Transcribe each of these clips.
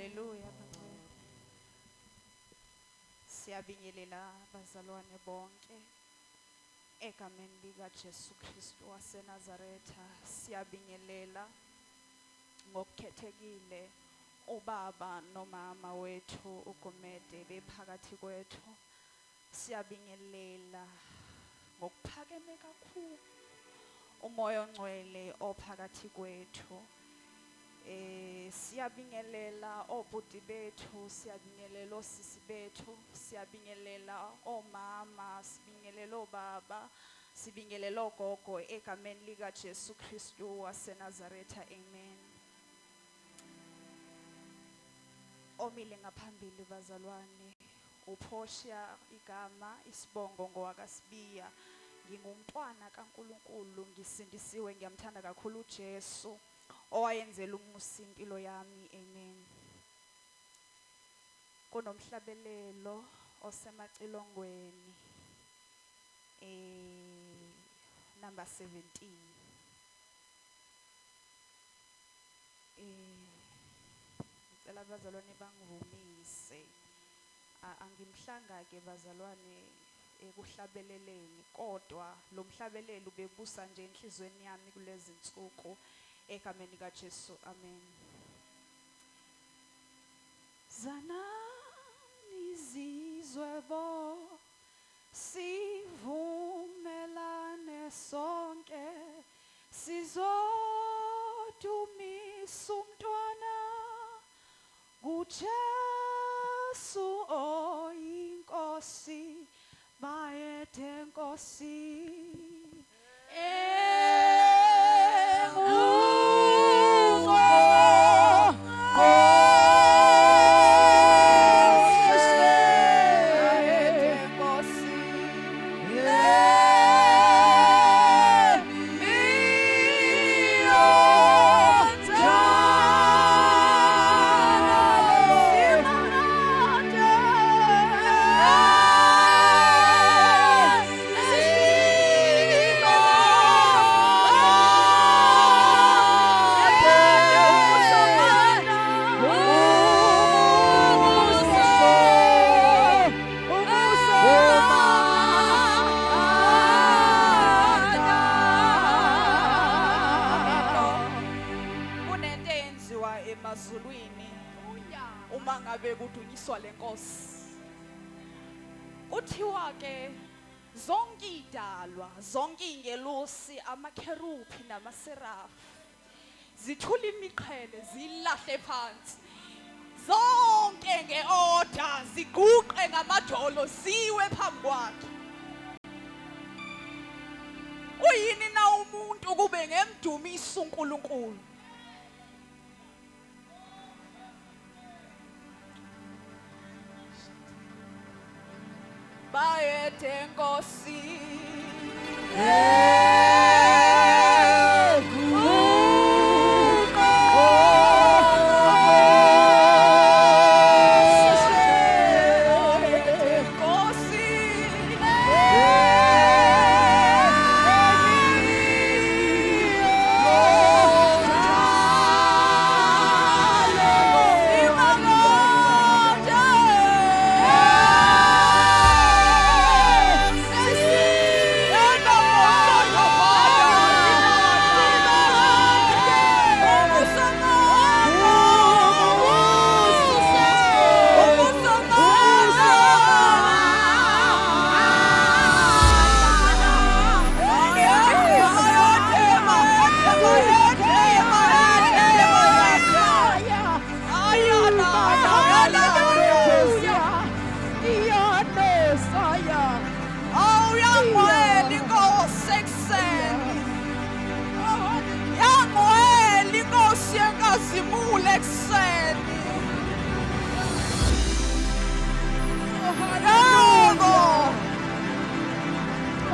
Haleluya. Siyabingelela bazalwane bonke egameni lika Jesu Kristu waseNazaretha. Siyabingelela ngokukhethekile ubaba nomama wethu uGumede bephakathi kwethu. Siyabingelela ngokuphakeme kakhulu umoya ongcwele ophakathi kwethu. Siyabingelela obhuti bethu, siyabingelela osisi bethu, siyabingelela omama, sibingelela obaba, sibingelela ogogo egameni lika Jesu Kristu waseNazaretha. Amen. Omile ngaphambili bazalwane, uPortia igama, isibongo ngowakaSibiya. Ngingumntwana kaNkulunkulu, ngisindisiwe, ngiyamthanda kakhulu uJesu owayenzela umusa impilo yami. Amen. Kunomhlabelelo osemacilongweni number 17. Ngicela abazalwane bangivumise. Angimhlanga ke bazalwane ekuhlabeleleni, kodwa lo mhlabelelo bebusa nje enhlizweni yami kulezi insuku egameni kaJesu. Amen. Zanani zizwe bo, sivumelane sonke, sizodumisa umntwana kuJesu oyinkosi, bayethe Nkosi. Emazulwini uma ngabe kudunyiswa lenkosi, kuthiwa ke zonke idalwa, zonke ingelosi, amakherubhi namaserafu zithula imiqhele zilahle phansi, zonke ngeorder ziguqe ngamadolo ziwe phambi kwakhe. Uyini na umuntu kube ngemdumisa uNkulunkulu? Bayethe Nkosi.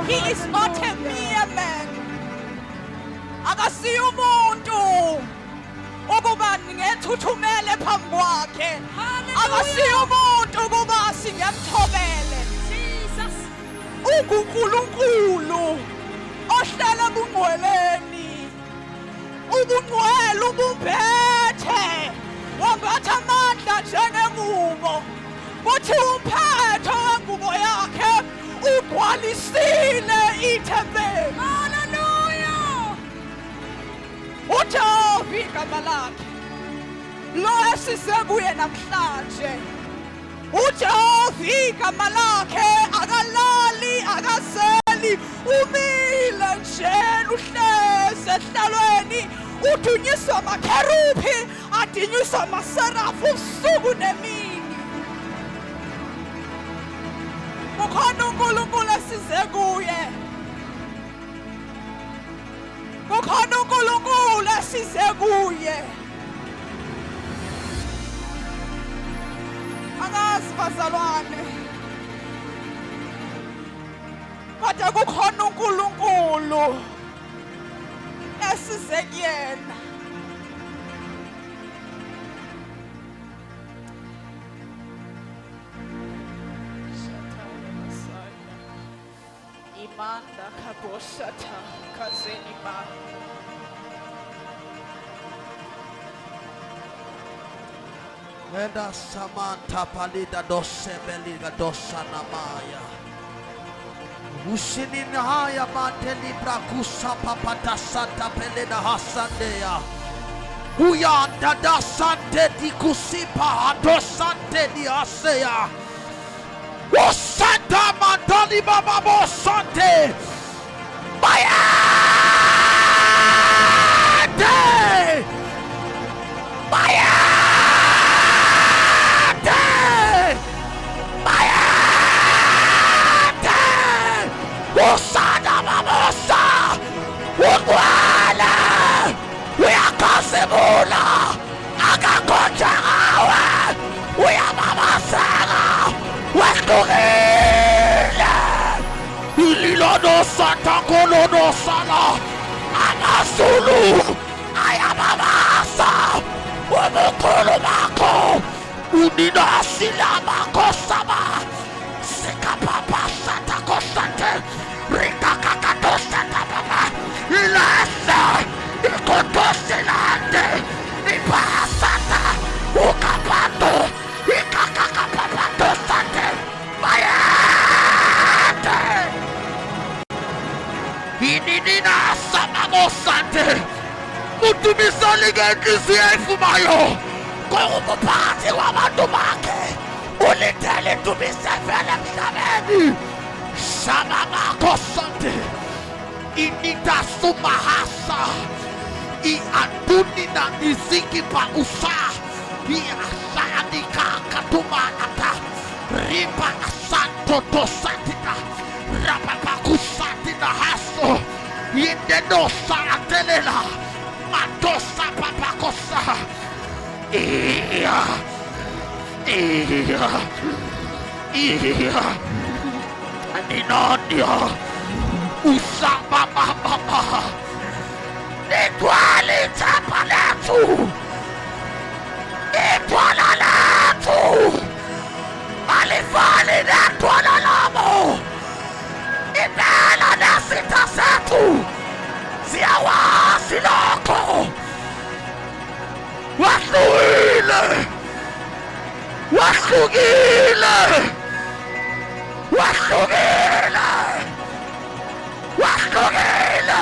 He is not a mere man. Akasiyo umuntu ukuba ngethuthumele phambi kwakhe. Akasiyo umuntu ukuba singemthobele. Jesus. UNkulunkulu ohlala ubungcwele ubumphethe, wambatha amandla uthi umphetho wengubo yakhe ugcwalisile ithempeli. Hallelujah. uJehova igama lakhe lo esize kuye namhlanje. uJehova igama lakhe akalali akazeli umile nje uhlezi ehlalweni udunyiswa amakheruphi adinyiswa amaserafu ubusuku nemini. kukhona uNkulunkulu esize kuye, kukhona uNkulunkulu esize kuye. angazi bazalwane kodwa kukhona uNkulunkulu esize kuyena. imanda kaboshata kazeni ba Enda Samantha palida dosebeliga dosanamaya. Usinin haya mateli brakusa papata santa peleda hasandeya. Uyanda da sante di kusipa adosante di aseya. Usanta mandali baba bosante. Bayade! Bayade! Usada mamosa, ukwala, uyakazibula, akakonjakawe, uyamamasaka, wehlukile. Ililono santa kolono sala, amazulu, ayamamasa, ubukhulu bakho, uninasila makosama, sikapapa santa kosante. Rika kakatosata baba ilasa ikotosilante ipasata ukapato ikakakapapatosate mayate ininina samamosante utumisaligenkiziyefumayo kungumuphathi wabantu bakhe ulindele tumisevele mhlabeni. Shamama kosante inita sumahasa I andunina iziki pa usa I asani kakatumata riba asanto tosatina rapapa kusatina haso indeno saatelela matosa papakosa iya Ninonia Usama mama Netwali tapalatu Netwalalatu Malifali netwalalamo Ibela nasita setu Siawasi loko Wahlugile Wahlugile Wahlugile! Wahlugile!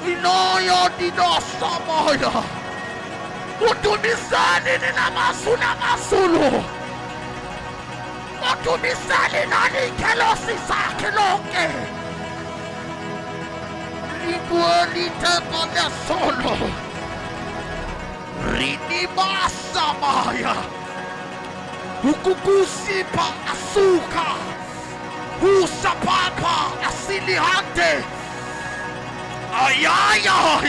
Inoyo dinosa moya Utumisani nina masulu Utumisani nani kelosi sake longe Igualita manda solo Rinimasa maya Ukukusipa asuka Usapapa asilihante Ay ay ay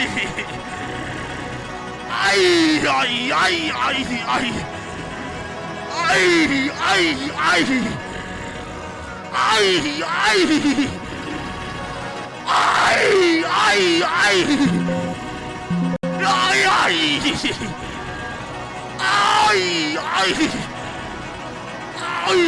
Ay ay ay ay ay Ay ay ay Ay ay Ay, ay, ay! Ay, ay! Ay, ay! Ay!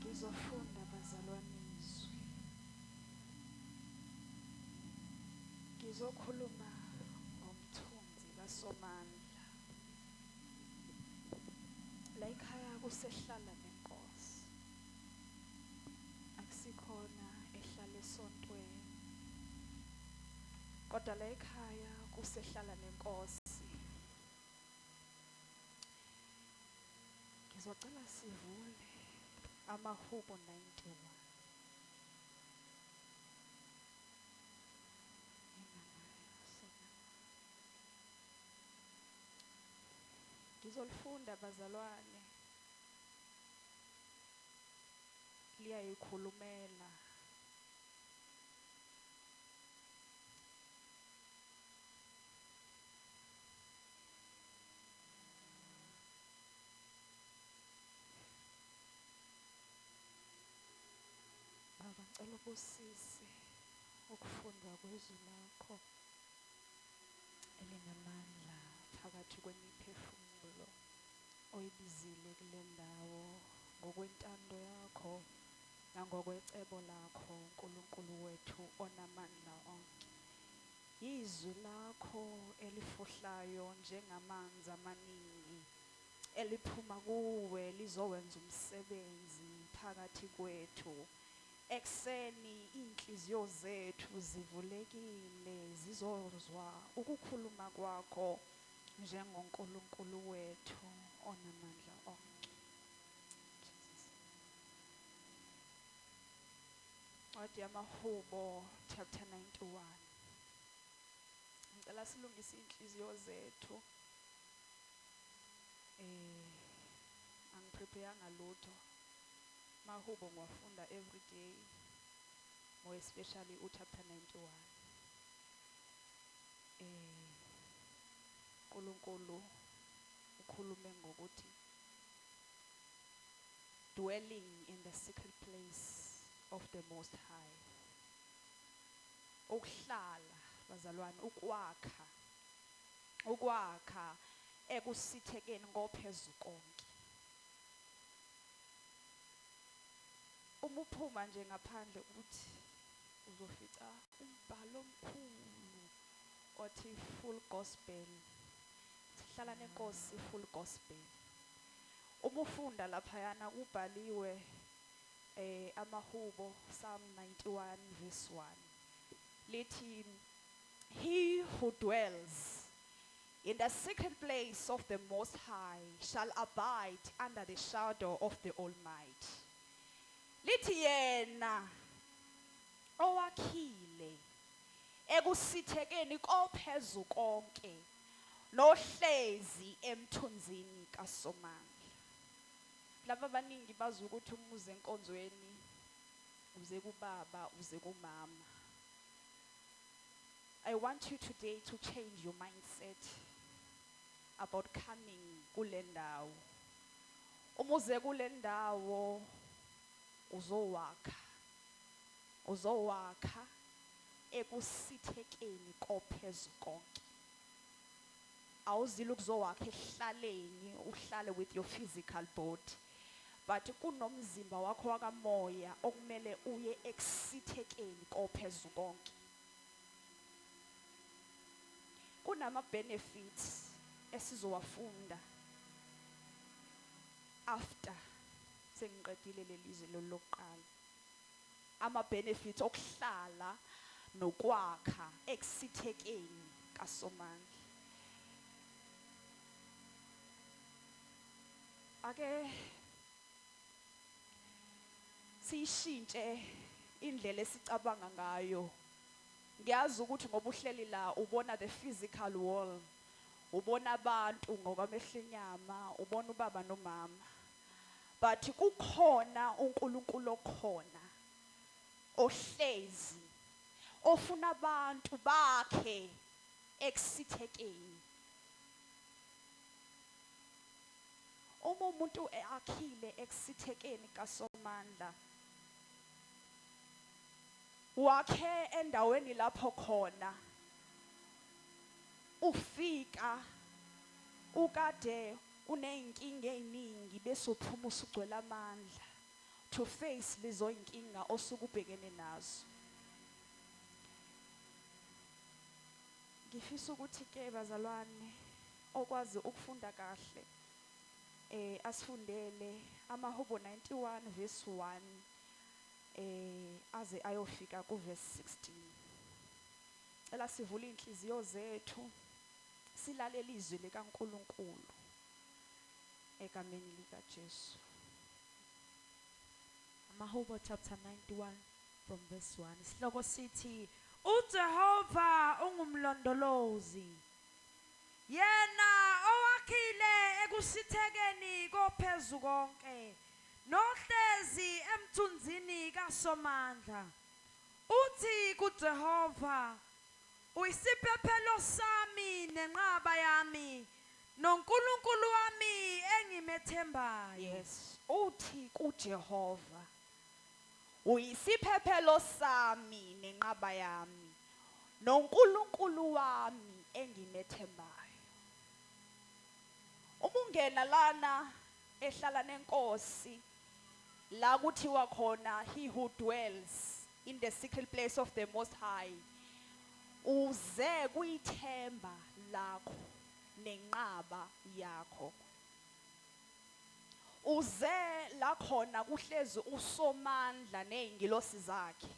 Ngizofunda bazalwane izwi. Ngizokhuluma ngomthunzi kaSomandla. La ekhaya kusehlala nenkosi. Akusikhona ehlala esontweni. Kodwa la ekhaya kusehlala nenkosi. Ngizocela sivule amahubo 91. Ngizolifunda bazalwane. Liyayikhulumela Baba ngicela ubusise ukufundwa kwezwi lakho elinamandla phakathi kwemiphefumulo oyibizile kule ndawo ngokwentando yakho nangokwecebo lakho uNkulunkulu wethu onamandla onke. Izwi lakho elifuhlayo njengamanzi amaningi eliphuma kuwe lizowenza umsebenzi phakathi kwethu. Ekseni inhliziyo zethu zivulekile zizozwa ukukhuluma kwakho njengoNkulunkulu wethu onamandla onke. Ncwadi yamaHubo chapter 91. Ngicela silungise inhliziyo zethu. Angiprepare lutho. Mahubo ngiwafunda every day, more especially chapter 91. uNkulunkulu ukhulume ngokuthi dwelling in the secret place of the Most High. Ukuhlala bazalwane, ukwakha ekusithekeni ngophezu konke. Uma uphuma nje ngaphandle ukuthi uzofica umbhalo omkhulu othi full gospel. Sihlala nenkosi full gospel. Uma ufunda laphayana kubhaliwe amaHubo Psalm 91 verse 1. Lithi, he who dwells in the secret place of the Most High shall abide under the shadow of the Almighty. Lithi yena owakhile ekusithekeni kophezu konke nohlezi emthunzini kaSomandla. Laba abaningi bazi ukuthi umuze enkonzweni uze kubaba uze kumama. I want you today to change your mindset about coming kule ndawo. Umuze kule ndawo uzowakha ekusithekeni kophezu konke. Awuzile ukuzowakha ehlaleni uhlale with your physical body, but kunomzimba wakho wakamoya okumele uye ekusithekeni kophezu konke. Kunama benefits esizowafunda after sengiqedile lelizwe lokuqala. Ama benefits okuhlala nokwakha ekusithekeni kaSomandla. Ake sishintshe indlela esicabanga ngayo. Ngiyazi ukuthi ngoba uhleli la ubona the physical world, ubona abantu ngokwamehlo enyama, ubona ubaba nomama. But kukhona uNkulunkulu okhona ohlezi ofuna abantu bakhe ekusithekeni. Uma umuntu akhile ekusithekeni kaSomandla, wakhe endaweni lapho khona ufika ukade uneyinkinga eziningi bese uphuma usugcwele amandla to face lezo inkinga osukubhekene nazo. Ngifisa ukuthi ke bazalwane okwazi ukufunda kahle asifundele amaHubo 91 verse 1 aze ayofika ku verse 16. Ela sivula inhliziyo zethu silalela izwi likaNkulunkulu egameni lika Jesu. Mahubo chapter 91 from verse 1. Sihloko sithi uJehova ungumlondolozi. Yena owakhile ekusithekeni kophezu konke nohlezi emthunzini kaSomandla. Uthi kuJehova, uyisiphephelo sami nenqaba yami noNkulunkulu wami engimethembayo. Yes, uthi kuJehova uyisiphephelo sami nenqaba yami noNkulunkulu wami engimethembayo. Uma ungena lana ehlala nenkosi la kuthiwa khona he who dwells in the secret place of the Most High, uze kuyithemba lakho nenqaba yakho. Uze la khona kuhlezi usomandla nezingilosi zakhe.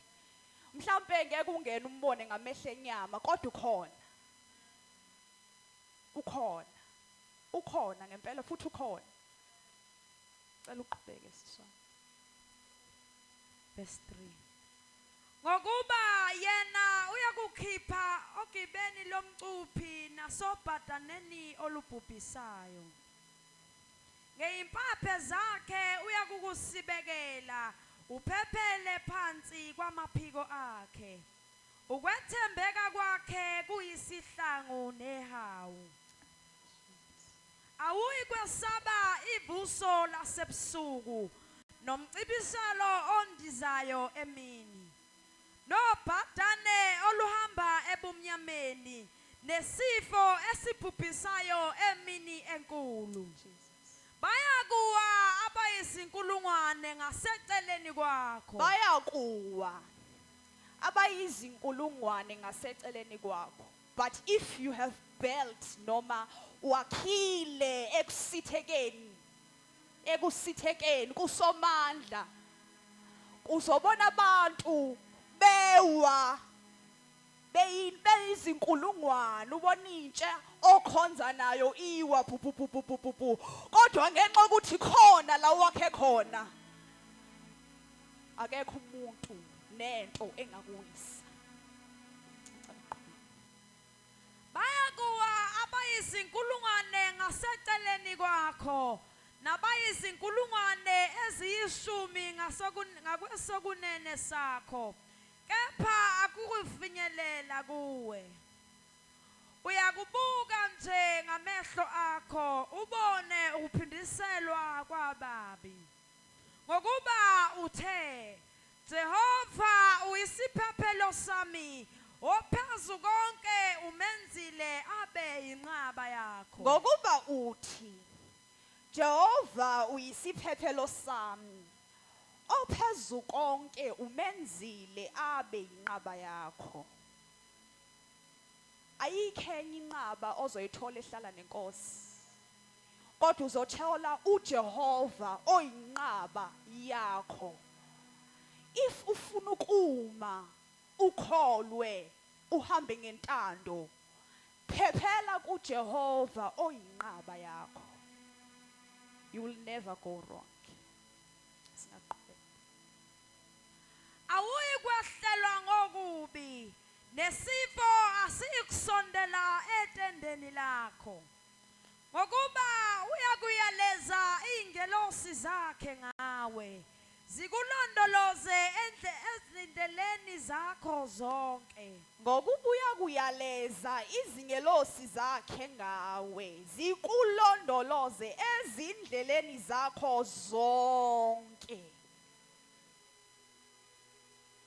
Mhlambe ngeke ungene umbone ngamehlo enyama kodwa ukhona ngempela futhi ukhona. Cela uqhubeke sisona. Verse 3. Ngokuba yena uyakukhipha ogibeni lomcuphi nasobhadaneni olubhubhisayo. Ngeimpaphe zakhe uyakukusibekela uphephele phansi kwamaphiko akhe. Ukwethembeka kwakhe kuyisihlangu nehawu. Awuyi kwesaba ivuso lasebusuku nomcibisalo ondizayo emini. Nobhadane oluhamba ebumnyameni nesifo esibhubhisayo emini enkulu. Bayakuwa abayizinkulungwane ngaseceleni kwakho. Bayakuwa abayizinkulungwane ngaseceleni kwakho. But if you have built noma wakhile ekusithekeni kusomandla, uzobona abantu bewa beyizinkulungwane, ubona intsha okhonza nayo iwa phu kodwa ngenxa ukuthi khona la wakhe khona akekho umuntu nento engakuwisa. Bayakuwa abayizinkulungwane ngaseceleni kwakho nabayizinkulungwane eziyishumi ngakwesokunene sakho, kepha akukufinyelela kuwe. Uyakubuka nje ngamehlo akho ubone ukuphindiselwa kwababi. Ngokuba uthe Jehova uyisiphephelo sami, ophezu konke umenzile abe yinqaba yakho. Ngokuba uthi Jehova uyisiphephelo sami, ophezu konke umenzile abe yinqaba yakho. Ayikho enye inqaba ozoyithola ehlala nenkosi, kodwa uzothola uJehova oyinqaba yakho. If ufuna ukuma ukholwe uhambe ngentando, phephela kuJehova oyinqaba yakho. You will never go wrong. Awuyi kwehlelwa ngokubi, nesifo asiyikusondela etendeni lakho. Ngokuba uyakuyaleza izingelosi zakhe ngawe, zikulondoloze ezindleleni zakho zonke. Ngokubuya kuyaleza izingelosi zakhe ngawe, zikulondoloze ezindleleni zakho zonke.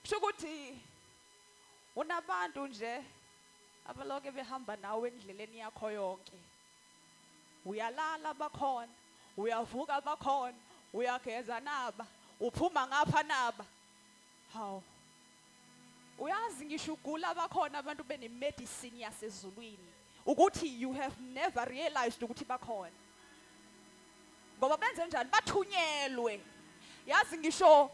Shukuthi unabantu nje abaloke behamba nawe endleleni yakho yonke. Uyalala bakhona, uyavuka bakhona, uyageza naba, uphuma ngapha naba. Hawu. Uyazi ngisho ugula bakhona abantu benemedicine yasezulwini ukuthi you have never realized ukuthi bakhona. Ngoba benze njani? Bathunyelwe. Yazi ngisho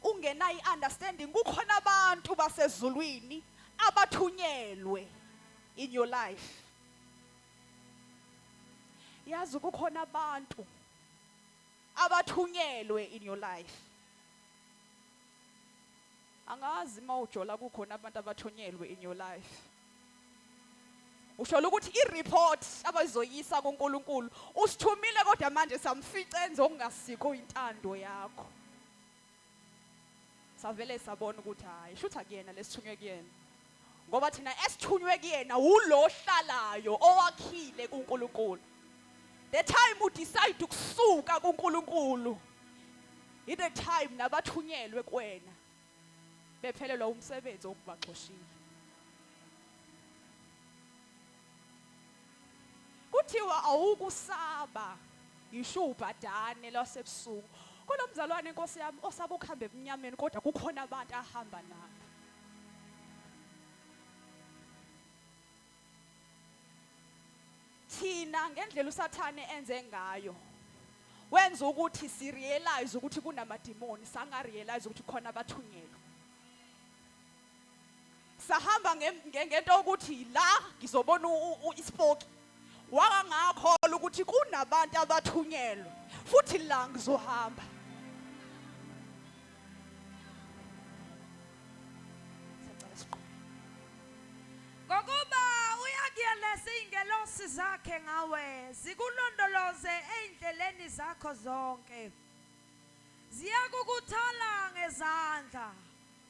ungena i-understanding kukhona abantu basezulwini abathunyelwe in your life. Yazi kukhona abantu abathunyelwe in your life. Angazi mawujola kukhona abantu abathunyelwe in your life. Usho ukuthi i-report abazoyisa kuNkulunkulu usithumile kodwa manje samfica enze okungasikho intando yakho. Savele sabona ukuthi hayi shutha kuyena lesithunywe kuyena. Ngoba thina esithunywe kuyena ulo hlalayo owakhile kuNkulunkulu. The time you decide ukusuka kuNkulunkulu, the time nabathunyelwe kuwena bephelelwa umsebenzi okubaxoshile. Kuthiwa awukusaba yisho ubhadane lasebusuku. Kulomzalwane inkosi yami osaba ukuhamba eminyameni kodwa kukhona abantu ahamba nabo. Thina ngendlela usathane enze ngayo wenza ukuthi si realize ukuthi kunamadimoni, sanga realize ukuthi khona abathunyelwe. Sahamba ngento ukuthi la ngizobona ispoki wakangakholwa ukuthi kunabantu abathunyelwe futhi la ngizohamba. ngokuba uyakuyelesa ingelosi zakhe ngawe zikulondoloze endleleni zakho zonke, ziyakukuthala ngezandla,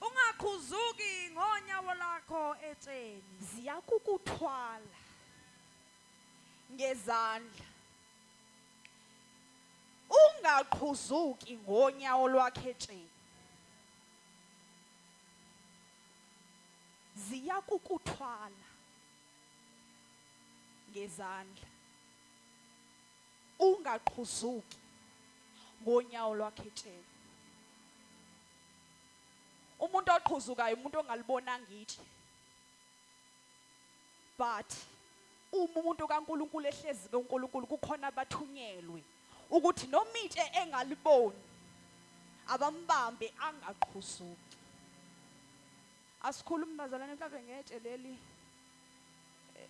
ungakhuzuki ngonyawo lakho etsheni. Ziyakukuthwala ngezandla, ungaqhuzuki ngonyawo lwakhe etsheni. Ziyakukuthwala ngezandla, ungaqhuzuki ngonyawo lwakhe etsheni. Umuntu oqhuzukayo umuntu ongalibonanga itshe, but umuntu kaNkulunkulu ehlezi kaNkulunkulu kukhona abathunyelwe ukuthi noma itshe engaliboni abambambe angaqhuzuki. Asikhuluma bazalwane mhlawumbe ngetshe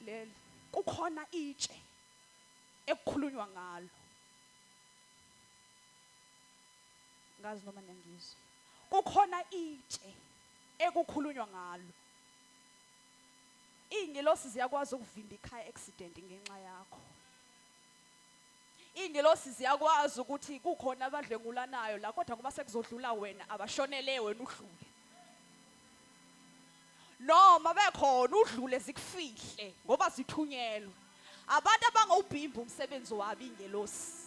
leli kukhona itshe ekukhulunywa ngalo. Ngazi noma nengizwe. Kukhona itshe ekukhulunywa ngalo. Ingelosi ziyakwazi ukuvimba ikhaya accident ngenxa yakho. Ingelosi ziyakwazi ukuthi kukhona abadlengulanayo la kodwa kuba sekuzodlula wena abashonele wena udlule. Noma bekhona udlule zikufihle ngoba zithunyelwe. Abantu abangawubhimba umsebenzi wabo ingelosi.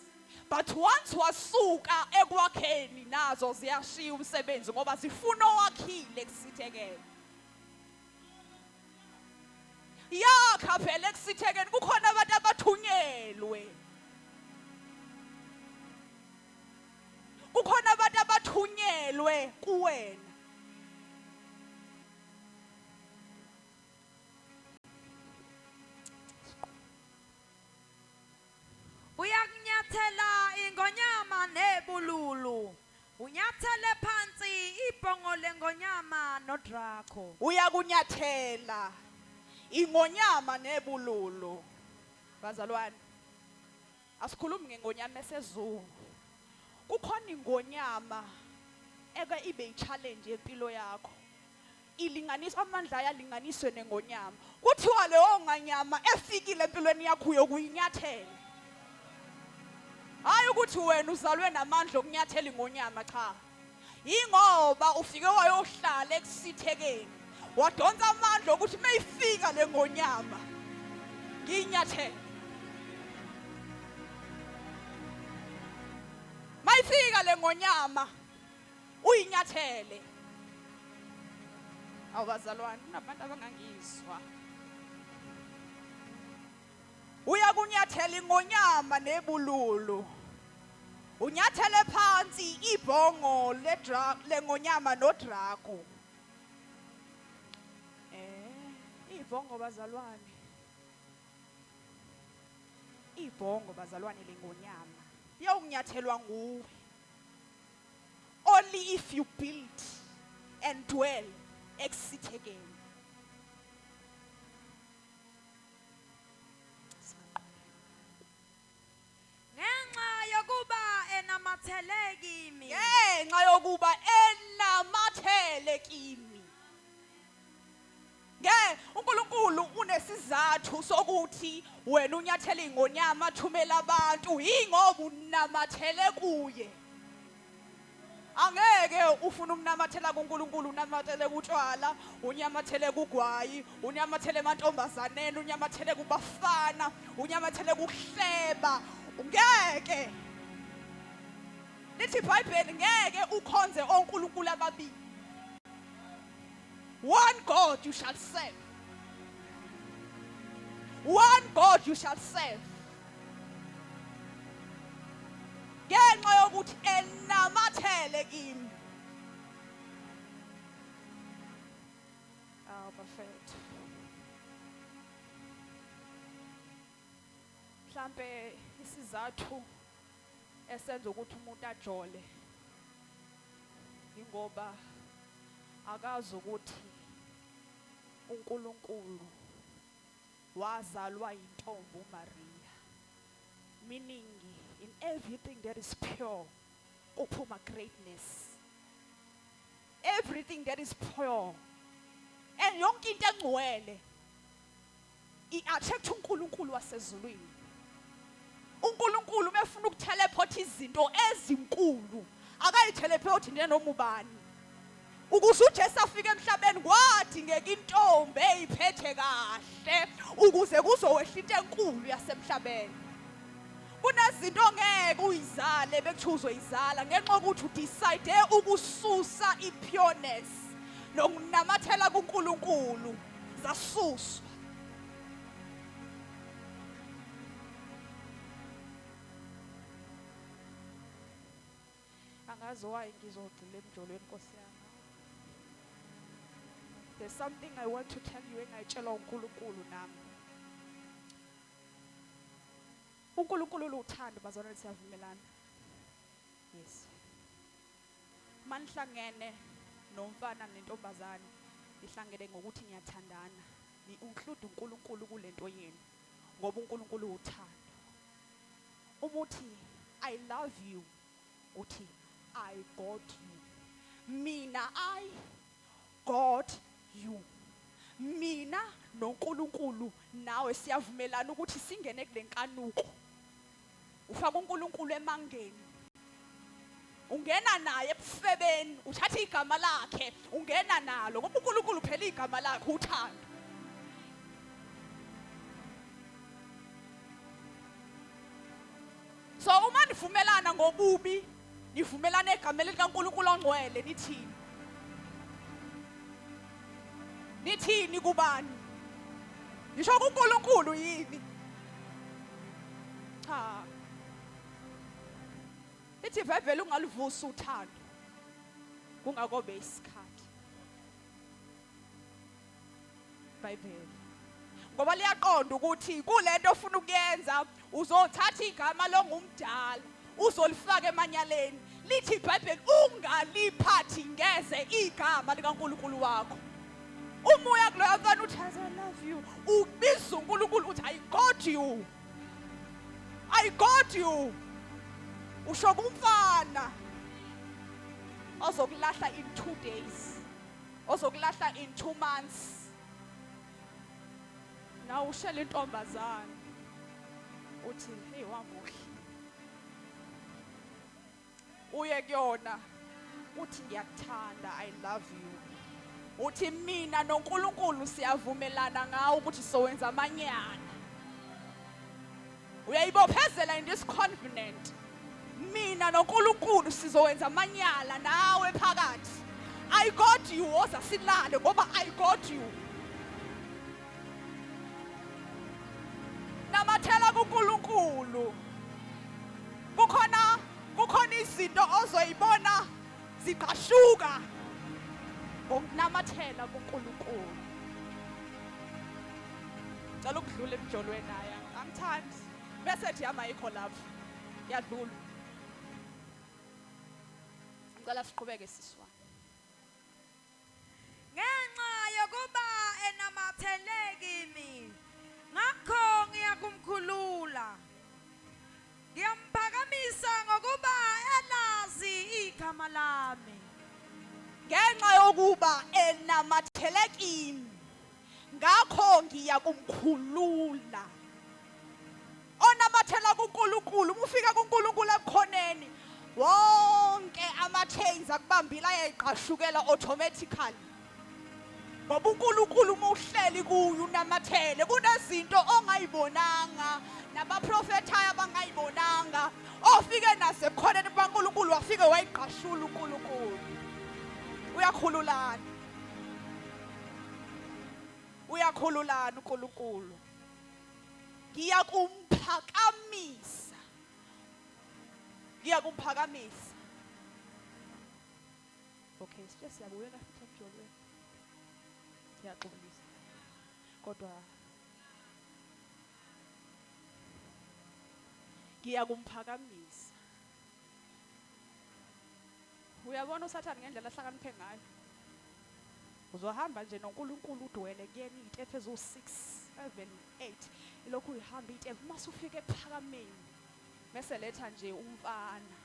But once wasuka ekwakheni nazo ziyashiya umsebenzi ngoba zifuna owakhile kusithekeni. Yakha phela kusithekeni kukhona abantu abathunyelwe. Kukhona abantu abathunyelwe kuwena. Uyakunyathela ingonyama nebululu, unyathele phansi ibhongo lengonyama nodrako. Uyakunyathela ingonyama nebululu. Bazalwane, asikhulumi ngengonyama esezulu. Kukhona ingonyama eke ibe i-challenge empilo yakho. Ilinganiswa amandla yalinganiswe nengonyama. Kuthiwa leyo nganyama efikile empilweni yakho uyokuyinyathela. Hayi ukuthi wena uzalwe namandla okunyathela ingonyama cha. Ingoba ufike wayohlala ekusithekeni. Wadonsa amandla ukuthi mayifika le ngonyama nginyathela. Mayifika le ngonyama uyinyathele. Awubazalwane kunabantu abangangizwa. Uyakunyathela ingonyama nebululu. Unyathele phansi ibhongo lengonyama nodrako. Ibhongo bazalwane. Ibhongo bazalwane lengonyama. Yawunyathelwa nguwe. Only if you build and dwell ekusithekeni. Ngenxa yokuba enamathele kimi. Ngenxa yokuba enamathele kimi. uNkulunkulu unesizathu sokuthi wena unyathele ingonyama athumela abantu ingoba unamathele kuye. Angeke ufuna umnamathela kuNkulunkulu unamathele kutshwala, unyamathele kugwayi, unyamathele emantombazaneni, unyamathele kubafana, unyamathele kuhleba. Ngeke. Lithi iBhayibheli ngeke ukhonze onkulunkulu ababili. God you shall serve. One God you shall serve. Ngenxa yokuthi enamathele kimi. Bafethu. Mhlambe isizathu esenza ukuthi umuntu ajole ingoba akazi ukuthi uNkulunkulu wazalwa intombi uMaria, meaning in everything that is pure uphuma greatness, everything that is pure and yonke into engcwele i-attract uNkulunkulu wasezulwini. uNkulunkulu mefuna ukuteleport izinto ezinkulu akayiteleport noma ubani. Ukuze uJesu afike emhlabeni kwadingeka intombi eyiphethe kahle ukuze kuzowehla into enkulu yasemhlabeni. Kunezinto ongeke uyizale bekuthuzo izala ngenxa yokuthi udecide ukususa ipureness nokunamathela kuNkulunkulu zasuswa. Angazi why ngizogcila emjolweni Nkosi yami. There's something I want to tell you engayitshela uNkulunkulu nami. uNkulunkulu uthando bazalwane siyavumelana. Yes. Manihlangene nomfana nentombazane nihlangene ngokuthi niyathandana. Ni-include uNkulunkulu kulento yenu ngoba uNkulunkulu uthando. Umuthi I love you uthi I got you. Mina I got you. Mina noNkulunkulu nawe siyavumelana ukuthi singene kule nkanuko. Ufaka uNkulunkulu emangeni. Ungena naye ebufebeni, uthatha igama lakhe, ungena nalo ngoba uNkulunkulu phela igama lakhe uthando. So uma nivumelana ngobubi, nivumelana egameni likaNkulunkulu ongcwele nithini? Nithini kubani? Nisho uNkulunkulu yini? Cha. Lithi vele ungalivusa uthando. Kungakobe isikhathi. Bible. Ngoba liyaqonda ukuthi kulento ofuna ukuyenza uzothatha igama longumdala uzolifaka emanyaleni. Lithi iBhayibheli ungaliphathi ngeze igama likaNkulunkulu wakho. Umoya kuloya mfana uthi I love you. Ubiza uNkulunkulu uthi I got you. I got you. Usho kumfana ozokulahla in 2 days. Ozokulahla in 2 months. Na ushela intombazana uthi hey wamuhle. Uye kuyona uthi ngiyakuthanda I love you. Uthi mina noNkulunkulu siyavumelana ngawo ukuthi sowenza amanyana. Uyayibophezela in this covenant. Mina noNkulunkulu sizowenza amanyala nawe phakathi. I got you oza silale ngoba I got you. Namathela kuNkulunkulu. Kukhona izinto ozoyibona ziqashuka ngokunamathela kuNkulunkulu. Cela ukudlula emjolweni naye. Angithandi. Message yami ayikho lapho. Yadlula. Ngicela siqhubeke siswa. Ngenxa yokuba enamathele kimi, ngakho ngiyakumkhulula. Ngiyamphakamisa ngokuba elazi igama lami. Ngenxa yokuba enamathele kimi, ngakho ngiyakumkhulula. Onamathela kuNkulunkulu, ufika kuNkulunkulu ebukhoneni. Wonke ama-chains akubambile ayayiqashukela automatically. Ngoba uNkulunkulu umuhleli kuyo unamathele. Kunezinto ongayibonanga nabaprofethayo abangayibonanga. Ofike nasebukhoneni baNkulunkulu wafike wayiqashula uNkulunkulu. Uyakhululana. Uyamkhululana uNkulunkulu. Ngiyakumphakamisa. Ngiyakumphakamisa. Okay, siyabuyela futhi emjolweni. Ngiyaxolisa. Kodwa ngiyakumphakamisa. Uyabona uSathane ngendlela ahlakaniphe ngayo. Uzohamba nje noNkulunkulu udwele kuyena izintethe ezo6, 7, 8. Ilokhu uhamba izintethe mase ufike ephakameni. Bese letha nje umfana.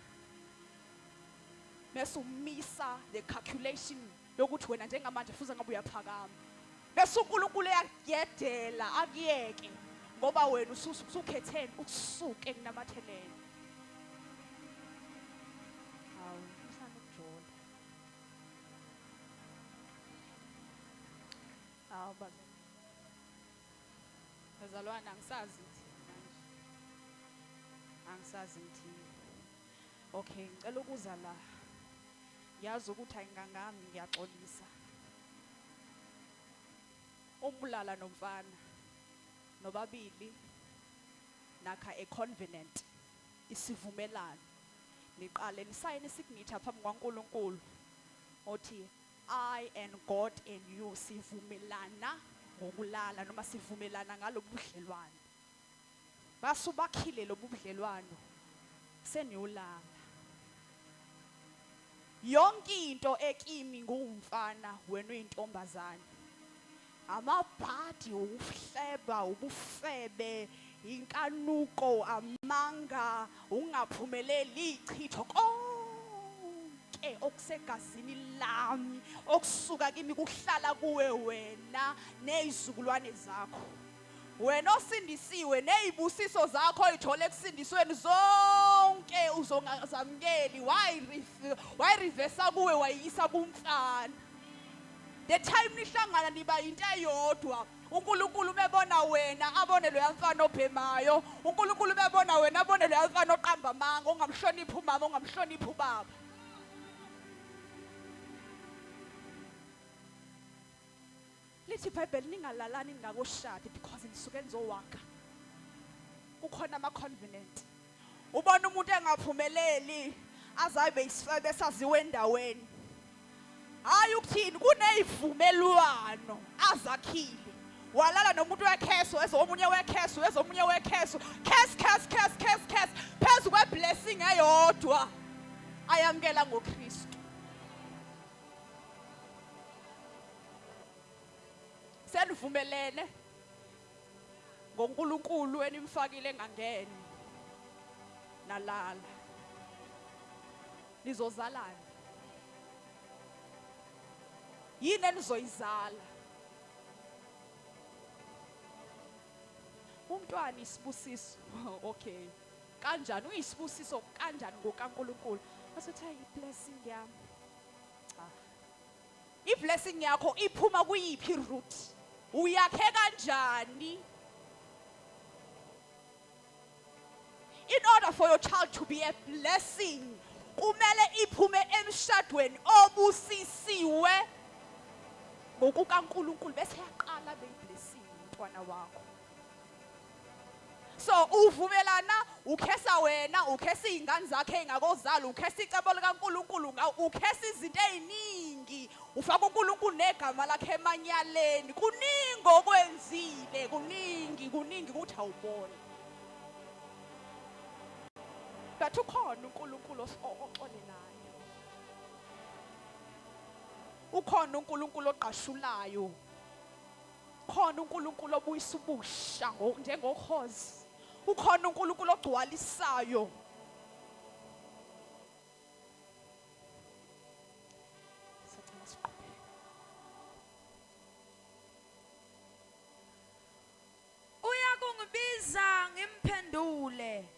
Bese umisa the calculation yokuthi wena njengamanje futhi ngabe uyaphakama. Bese uNkulunkulu uyagedela akuyeke ngoba wena usukhethene ukusuka ekunamatheleni. Hawu, usana ukujola. Hawu baze. Bazalwana angisazi manje. Angisazi ngithini. Okay, ngicela ukuza la. Yazi ukuthi ayingangami ngiyaxolisa. Umbulala nomfana nobabili nakha a covenant isivumelano niqale nisayine signature phambi kwaNkulunkulu othi I and God and you sivumelana ngokulala noma sivumelana ngalobudlelwano. Basubakhile lobudlelwano seniyolala. Yonke into ekimi ngumfana wena uyintombazane. Amabhadi ukuhleba ubufebe inkanuko amanga ungaphumeleli ichitho konke okusegazini lami okusuka kimi kuhlala kuwe wena nezizukulwane zakho. Wena osindisiwe nezibusiso zakho oyithole kusindisweni zonke uzongazamkeli why reverse kuwe wayisa kumfana. The time nihlangana niba into eyodwa uNkulunkulu bebona wena abone lo yamfana obhemayo uNkulunkulu bebona wena abone lo yamfana oqamba amanga ongamhloniphi umama ongamhloniphi ubaba. Lithi iBhayibheli ningalalani ningakoshadi because nisuke nizowakha. Ukhona ama covenant. Ubona umuntu engaphumeleli azabe isifabe saziwe endaweni. Hayi ukuthini kunezivumelwano azakhile. Walala nomuntu wekheso ezomunye wekheso ezomunye wekheso. Kes phezu kweblessing eyodwa. Ayamkela ngoKristu. Senivumelene ngoNkulunkulu enimfakile engangeni. Nalala. Nizozalana. Yini enizoyizala? Umntwana isibusiso. Okay. Kanjani uyisibusiso kanjani ngokaNkulunkulu? Asothi iblessing yami. Iblessing yakho iphuma kuyiphi root? Uyakhe kanjani? In order for your child to be a blessing, kumele iphume emshadweni obusisiwe ngokukaNkulunkulu bese yaqala beyiblessing umntwana wakho. So uvumelana ukhesa wena ukhesa izingane zakhe engakozala ukhesa icebo likaNkulunkulu ukhesa izinto eziningi ufaka uNkulunkulu negama lakhe emanyaleni kuningi okwenzile kuningi ukuthi awubone. But ukhona uNkulunkulu oxolelayo. Ukhona uNkulunkulu oqashulayo. Ukhona uNkulunkulu obuyisa ubusha njengohozi. Ukhona uNkulunkulu ogcwalisayo. Sicela siqhubeke. Uyakungibiza ngimphendule.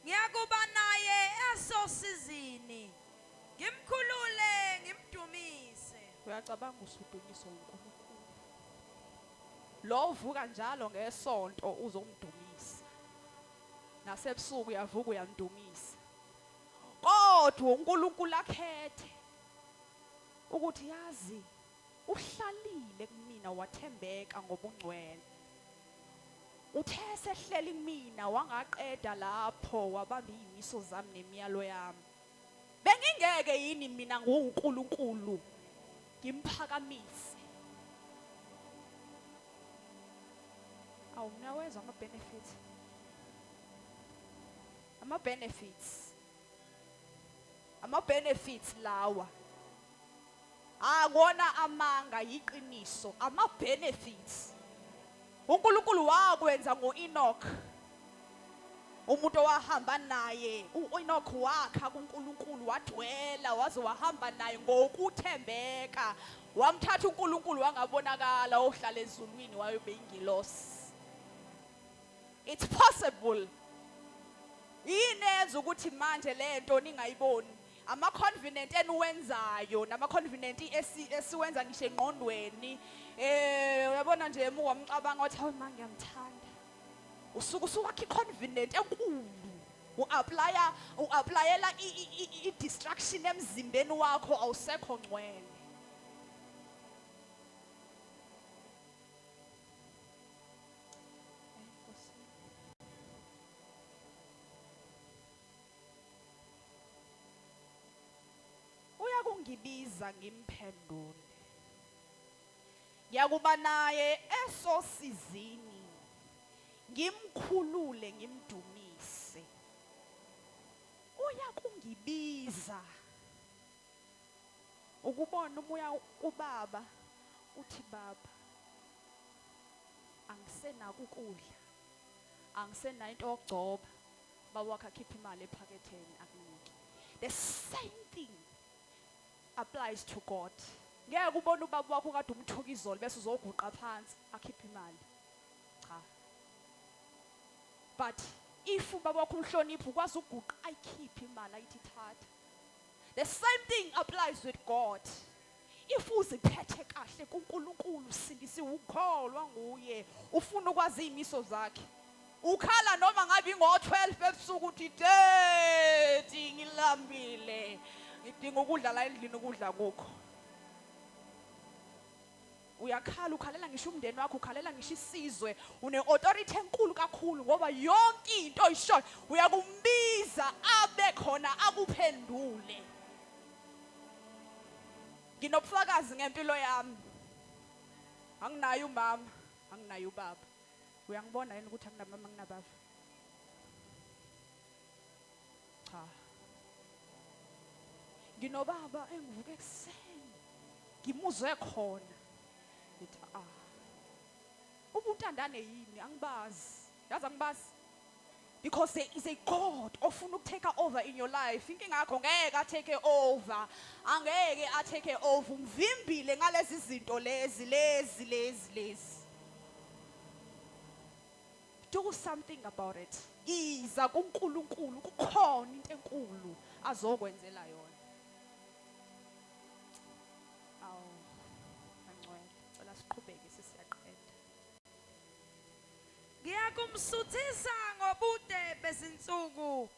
Ngiyakuba naye esosizini. Ngimkhulule ngimdumise. Uyacabanga usudumiswa uNkulunkulu. Lo uvuka njalo ngesonto uzomdumisa. Nasebusuku uyavuka uyamdumisa. Kodwa uNkulunkulu akhethe ukuthi yazi uhlalile kumina wathembeka ngobungcwele. Uthe sehleli kumina wangaqeda lapho wabamba izimiso zami nemiyalo yami. Bengingeke yini mina nguNkulunkulu ngimphakamise? Awu nawezwa ama-benefits. Ama-benefits lawa. Akona amanga yiqiniso, ama-benefits. uNkulunkulu wakwenza ngo-Enoch. Umuntu owahamba naye, u-Enoch wakha kuNkulunkulu wadwela waze wahamba naye ngokuthembeka. Wamthatha uNkulunkulu wangabonakala ohlala ezulwini wayobe ingilosi. It's possible. Inenza ukuthi manje lento ningayiboni. Ama-convenient eniwenzayo nama-convenient esiwenza ngisho engqondweni. Uyabona nje wamcabanga wathi hawu manje ngiyamthanda. Usuke usuwakha i-convenient enkulu. U-applyela i-distraction emzimbeni wakho awusekho ngcwele. Uyakungibiza ngimphendule. Ngiyakuba naye esosizini. Ngimkhulule ngimdumise. Uyakungibiza. Ukubona umoya ubaba uthi baba angisenako ukudla. Angisenayo into yokugcoba. Baba wakhe akhipha imali ephaketheni akunike. The same thing applies to God. Ngeke ubone ubaba wakho kade umthuka izolo bese uzoguqa phansi akhipha imali. Cha. But if ubaba wakho umhlonipha ukwazi ukuguqa ayikhiphe imali ayithi thatha. The same thing applies with God. If uziphethe kahle kuNkulunkulu sindisiwe ukholwa nguye ufuna ukwazi izimiso zakhe. Ukhala noma ngabe ngo-12 ebusuku uthi dethi ngilambile. Ngidinga ukudla la endlini ukudla kokho. Uyakhala ukhalela ngisho umndeni wakho ukhalela ngisho isizwe une-authority enkulu kakhulu ngoba yonke into oyishoyo uyakumbiza abe khona akuphendule. Nginobufakazi ngempilo yami. Anginayo umama, anginayo ubaba. Uyangibona yini ukuthi anginamama anginababa? Cha. Nginobaba engivuka ekuseni. Ngimuzwe khona. Ngithi ubutandane yini angibazi. Yazi angibazi. Because there is a God ofuna ukutake over in your life. Inkinga yakho ngeke atake over. Angeke atake over. Umvimbile ngalezi zinto lezi. Do something about it. Iza kuNkulunkulu kukhona into enkulu azokwenzela yona. Awu. Angcwele. Cela siqhubeke sisiyaqeda. Ngiyakumsuthisa ngobude bezinsuku.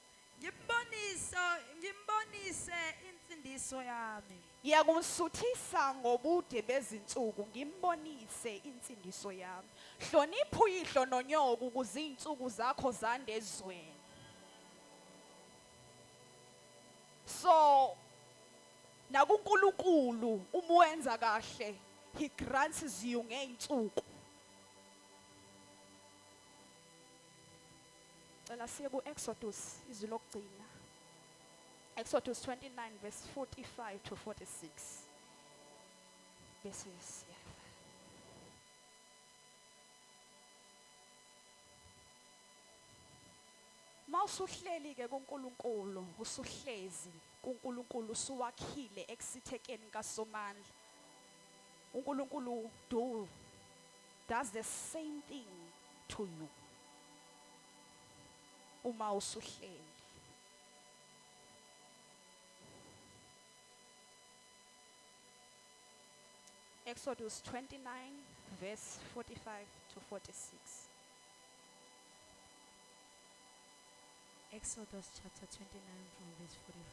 Ngimbonise insindiso yami. Ngiyakumsuthisa ngobude bezinsuku ngimbonise insindiso yami. Hlonipha uyihlo nonyoko ukuze izinsuku zakho zande ezweni. So nakuNkulunkulu umuwenza kahle, he grants you ngeinsuku. Cela siye ku-Exodus izwi lokugcina. Exodus 29 verse 45 to 46. Bese siya. Mawusuhleli ke kuNkulunkulu, usuhlezi kuNkulunkulu usuwakhile ekusithekeni kaSomandla. uNkulunkulu does the same thing to you. Uma usuhleli. Exodus 29 verse 45 to 46. Exodus chapter 29 from verse 45.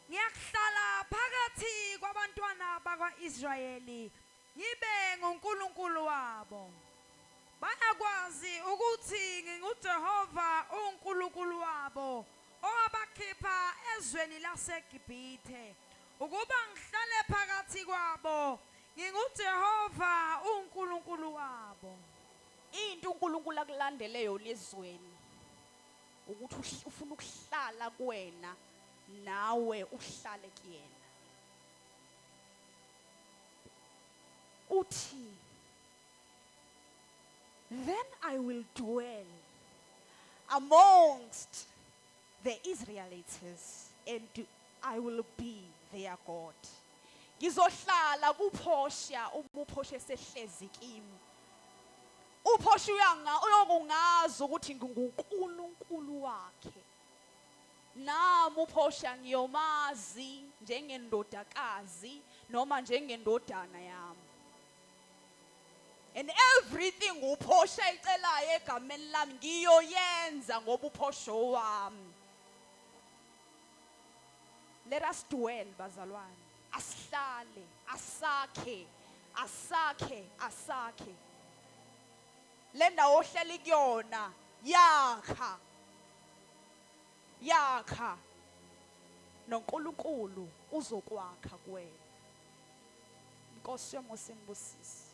ngiyahlala phakathi kwabantwana bakwa-Israyeli ngibe nguNkulunkulu wabo. Bayakwazi ukuthi nginguJehova uNkulunkulu wabo owabakhipha ezweni laseGibhithe ukuba ngihlale phakathi kwabo. NginguJehova uNkulunkulu wabo. Into uNkulunkulu akulandeleyo lezweni ukuthi ufuna ukuhlala kuwena nawe uhlale kuyena. Uthi, then I will dwell amongst the Israelites and I will be their God. Ngizohlala kuPhosha uma uPhosha sehlezi kimi. uPhosha uyokungazi ukuthi nginguNkulunkulu wakhe. Nami uPhosha ngiyomazi njengendodakazi noma njengendodana yami. And everything uPhosha icelayo egameni lami ngiyoyenza ngoba uPhosha wami. Let us dwell bazalwane. Asihlale, asakhe. Le ndawo ohleli kuyona yakha noNkulunkulu uzokwakha kuwena. Inkosi yami usenibusise.